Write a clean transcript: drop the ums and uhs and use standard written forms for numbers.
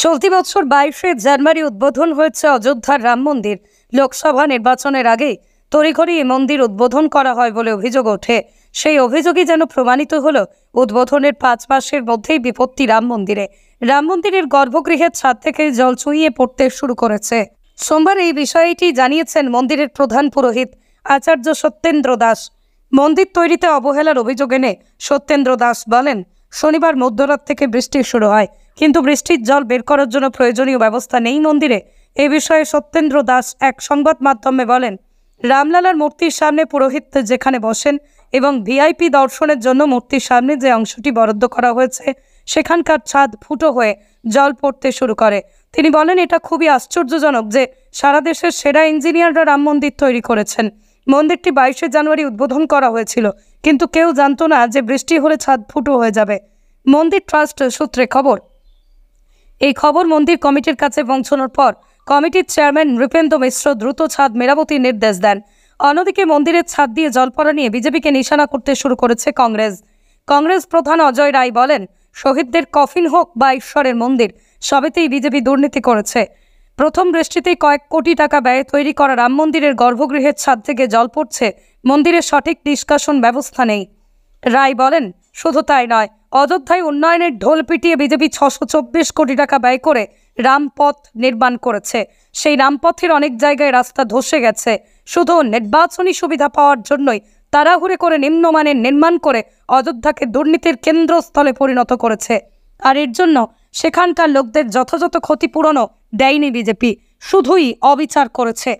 চলতি বছর 22শে জানুয়ারি উদ্বোধন হয়েছে অযোধ্যার রাম মন্দির। লোকসভা নির্বাচনের আগেই তড়িঘড়ি এই মন্দির উদ্বোধন করা হয় বলে অভিযোগ ওঠে। সেই অভিযোগই যেন প্রমাণিত হলো উদ্বোধনের 5 মাসের মধ্যেই বিপত্তি রাম মন্দিরে। রাম মন্দিরের গর্ভগৃহের ছাদ থেকে জল চুইয়ে পড়তে শুরু করেছে। সোমবার এই বিষয়টি জানিয়েছেন মন্দিরের প্রধান পুরোহিত আচার্য সত্যেন্দ্র দাস। মন্দির তৈরিতে অবহেলার অভিযোগ এনে সত্যেন্দ্র দাস বলেন, শনিবার মধ্যরাত থেকে বৃষ্টি শুরু হয়, কিন্তু বৃষ্টির জল বের করার জন্য প্রয়োজনীয় ব্যবস্থা নেই মন্দিরে। এ বিষয়ে সত্যেন্দ্র দাস এক সংবাদ মাধ্যমে বলেন, রামলালার মূর্তির সামনে পুরোহিত যেখানে বসেন এবং ভিআইপি দর্শনের জন্য মূর্তির সামনে যে অংশটি বরাদ্দ করা হয়েছে সেখানকার ছাদ ফুটো হয়ে জল পড়তে শুরু করে। তিনি বলেন, এটা খুবই আশ্চর্যজনক যে সারা দেশের সেরা ইঞ্জিনিয়াররা রাম মন্দির তৈরি করেছেন। মন্দিরটি 22শে জানুয়ারি উদ্বোধন করা হয়েছিল, কিন্তু কেউ জানতো না যে বৃষ্টি হলে ছাদ ফুটো হয়ে যাবে। মন্দির ট্রাস্ট সূত্রে খবর। এই খবর মন্দির কমিটির কাছে পৌঁছানোর পর কমিটির চেয়ারম্যান নৃপেন্দ্র মিশ্র দ্রুত ছাদ মেরামতির নির্দেশ দেন। অন্যদিকে মন্দিরের ছাদ দিয়ে জল পড়া নিয়ে বিজেপিকে নিশানা করতে শুরু করেছে কংগ্রেস প্রধান অজয় রায় বলেন, শহীদদের কফিন হোক বা ঈশ্বরের মন্দির, সবেতেই বিজেপি দুর্নীতি করেছে। প্রথম বৃষ্টিতেই কয়েক কোটি টাকা ব্যয়ে তৈরি করা রাম মন্দিরের গর্ভগৃহের ছাদ থেকে জল পড়ছে, মন্দিরের সঠিক নিষ্কাশন ব্যবস্থা নেই। রায় বলেন, শুধু তাই নয়, অযোধ্যায় উন্নয়নের ঢোল পিটিয়ে বিজেপি 624 কোটি টাকা ব্যয় করে রামপথ নির্মাণ করেছে। সেই রামপথের অনেক জায়গায় রাস্তা ধসে গেছে। শুধু নির্বাচনী সুবিধা পাওয়ার জন্যই তাড়াহুড়ো করে নিম্নমানের নির্মাণ করে অযোধ্যাকে দুর্নীতির কেন্দ্রস্থলে পরিণত করেছে। আর এর জন্য সেখানকার লোকদের যথাযথ ক্ষতিপূরণও দেয়নি বিজেপি, শুধুই অবিচার করেছে।